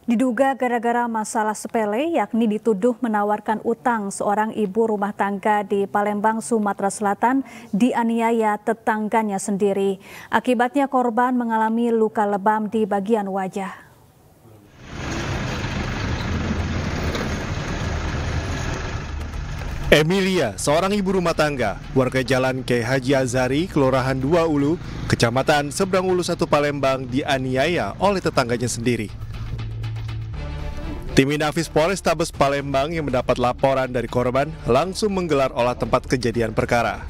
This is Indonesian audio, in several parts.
Diduga gara-gara masalah sepele, yakni dituduh menawarkan utang, seorang ibu rumah tangga di Palembang, Sumatera Selatan dianiaya tetangganya sendiri. Akibatnya korban mengalami luka lebam di bagian wajah. Emilia, seorang ibu rumah tangga, warga Jalan K. Haji Azari, Kelurahan 2 Ulu, Kecamatan Seberang Ulu 1 Palembang, dianiaya oleh tetangganya sendiri. Tim Inafis Polrestabes Palembang yang mendapat laporan dari korban langsung menggelar olah tempat kejadian perkara.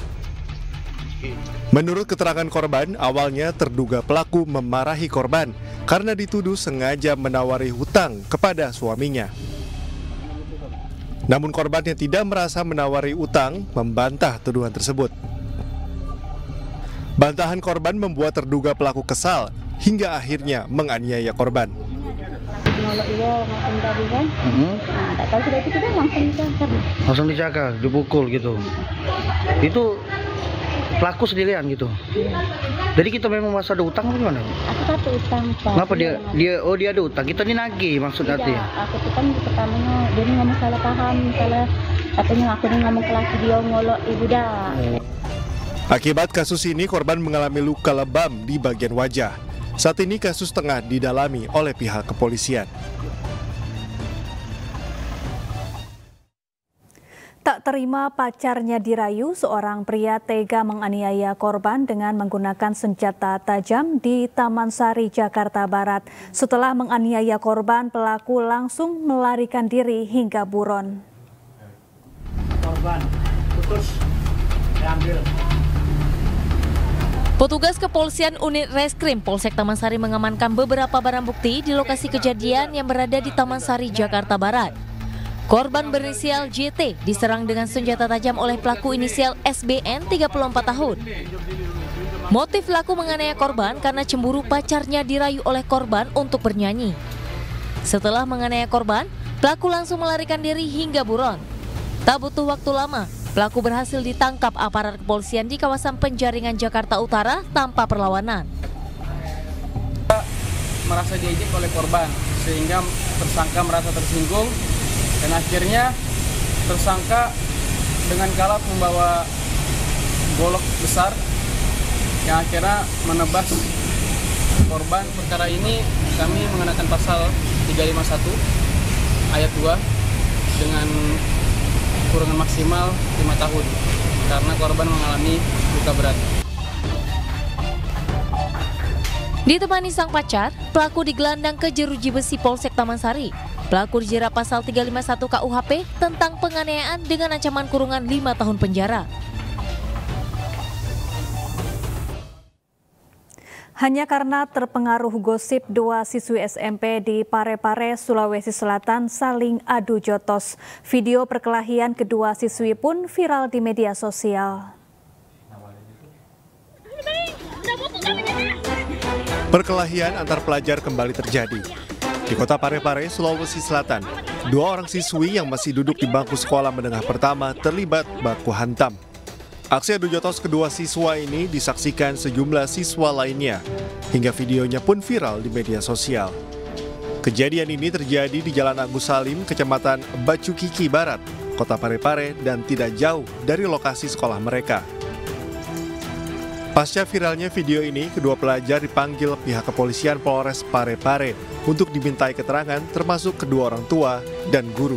Menurut keterangan korban, awalnya terduga pelaku memarahi korban karena dituduh sengaja menawari hutang kepada suaminya. Namun korban yang tidak merasa menawari utang membantah tuduhan tersebut. Bantahan korban membuat terduga pelaku kesal hingga akhirnya menganiaya korban. Langsung dijaga, dipukul gitu. Itu pelaku sendirian gitu. Jadi kita memang masih ada utang apa gimana? Aku satu utang, Pak. Kenapa dia ada utang? Kita dinagih maksud artinya? Aku tuh kan pertamanya dia ngomong salah paham, salah katanya aku ngomong ke laki dia ngolok ibu dah. Akibat kasus ini korban mengalami luka lebam di bagian wajah. Saat ini kasus tengah didalami oleh pihak kepolisian. Tak terima pacarnya dirayu, seorang pria tega menganiaya korban dengan menggunakan senjata tajam di Taman Sari, Jakarta Barat. Setelah menganiaya korban, pelaku langsung melarikan diri hingga buron. Korban putus diambil. Petugas kepolisian unit reskrim Polsek Taman Sari mengamankan beberapa barang bukti di lokasi kejadian yang berada di Taman Sari, Jakarta Barat. Korban berinisial JT diserang dengan senjata tajam oleh pelaku inisial SBN 34 tahun. Motif pelaku menganiaya korban karena cemburu pacarnya dirayu oleh korban untuk bernyanyi. Setelah menganiaya korban, pelaku langsung melarikan diri hingga buron. Tak butuh waktu lama, pelaku berhasil ditangkap aparat kepolisian di kawasan Penjaringan, Jakarta Utara tanpa perlawanan. Merasa diejek oleh korban sehingga tersangka merasa tersinggung. Dan akhirnya tersangka dengan kalap membawa golok besar yang akhirnya menebas korban. Perkara ini kami mengenakan pasal 351 ayat 2 dengan kurungan maksimal 5 tahun karena korban mengalami luka berat. Ditemani sang pacar, pelaku digelandang ke jeruji besi Polsek Taman Sari. Pelaku dijerat pasal 351 KUHP tentang penganiayaan dengan ancaman kurungan 5 tahun penjara. Hanya karena terpengaruh gosip, dua siswi SMP di Parepare, Sulawesi Selatan saling adu jotos. Video perkelahian kedua siswi pun viral di media sosial. Perkelahian antar pelajar kembali terjadi. Di kota Parepare, Sulawesi Selatan, dua orang siswi yang masih duduk di bangku sekolah menengah pertama terlibat baku hantam. Aksi adu jotos kedua siswa ini disaksikan sejumlah siswa lainnya, hingga videonya pun viral di media sosial. Kejadian ini terjadi di Jalan Agus Salim, Kecamatan Bacukiki Barat, kota Parepare, dan tidak jauh dari lokasi sekolah mereka. Pasca viralnya video ini, kedua pelajar dipanggil pihak kepolisian Polres Parepare untuk dimintai keterangan termasuk kedua orang tua dan guru.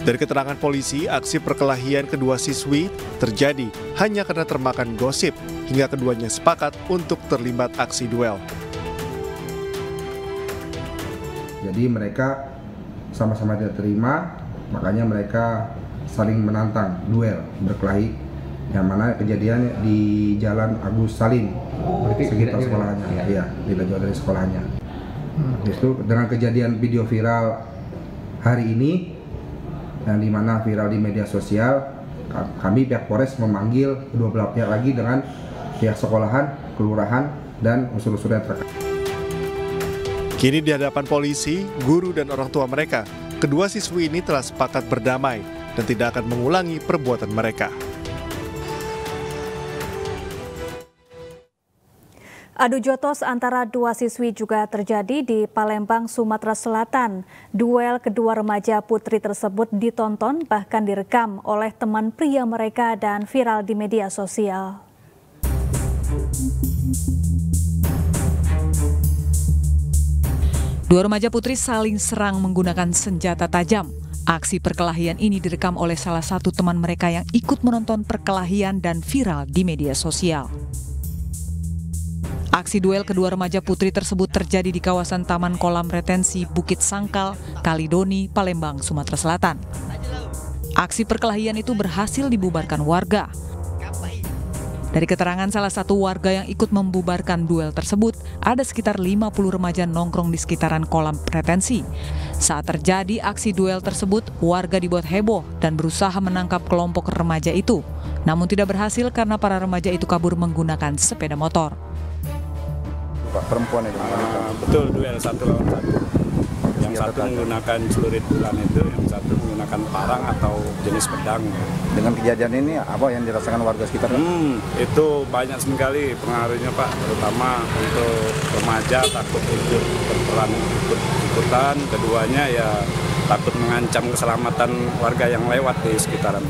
Dari keterangan polisi, aksi perkelahian kedua siswi terjadi hanya karena termakan gosip hingga keduanya sepakat untuk terlibat aksi duel. Jadi mereka sama-sama tidak terima, makanya mereka saling menantang duel berkelahi. Yang mana kejadian di Jalan Agus Salim, sekitar sekolahnya, ya, tidak jauh dari sekolahnya. Justru dengan kejadian video viral hari ini, yang dimana viral di media sosial, kami pihak Polres memanggil kedua belah pihak lagi dengan pihak sekolahan, kelurahan, dan unsur-unsur yang terkait. Kini di hadapan polisi, guru dan orang tua mereka, kedua siswi ini telah sepakat berdamai dan tidak akan mengulangi perbuatan mereka. Adu jotos antara dua siswi juga terjadi di Palembang, Sumatera Selatan. Duel kedua remaja putri tersebut ditonton bahkan direkam oleh teman pria mereka dan viral di media sosial. Dua remaja putri saling serang menggunakan senjata tajam. Aksi perkelahian ini direkam oleh salah satu teman mereka yang ikut menonton perkelahian dan viral di media sosial. Aksi duel kedua remaja putri tersebut terjadi di kawasan Taman Kolam Retensi Bukit Sangkal, Kalidoni, Palembang, Sumatera Selatan. Aksi perkelahian itu berhasil dibubarkan warga. Dari keterangan salah satu warga yang ikut membubarkan duel tersebut, ada sekitar 50 remaja nongkrong di sekitaran kolam retensi. Saat terjadi aksi duel tersebut, warga dibuat heboh dan berusaha menangkap kelompok remaja itu. Namun tidak berhasil karena para remaja itu kabur menggunakan sepeda motor. Pak, perempuan itu betul, duel 1 lawan 1. Yang satu menggunakan celurit bulan itu, yang satu menggunakan parang atau jenis pedang. Dengan kejadian ini apa yang dirasakan warga sekitar? Itu banyak sekali pengaruhnya Pak, terutama untuk remaja takut ikut berperan ikut-ikutan, keduanya ya takut mengancam keselamatan warga yang lewat di sekitaran.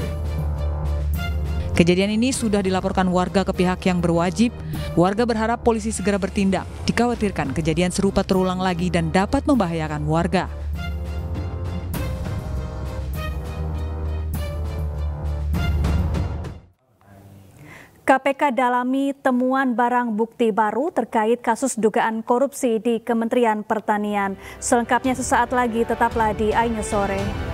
Kejadian ini sudah dilaporkan warga ke pihak yang berwajib. Warga berharap polisi segera bertindak. Dikhawatirkan kejadian serupa terulang lagi dan dapat membahayakan warga. KPK dalami temuan barang bukti baru terkait kasus dugaan korupsi di Kementerian Pertanian. Selengkapnya sesaat lagi, tetaplah di iNews Sore.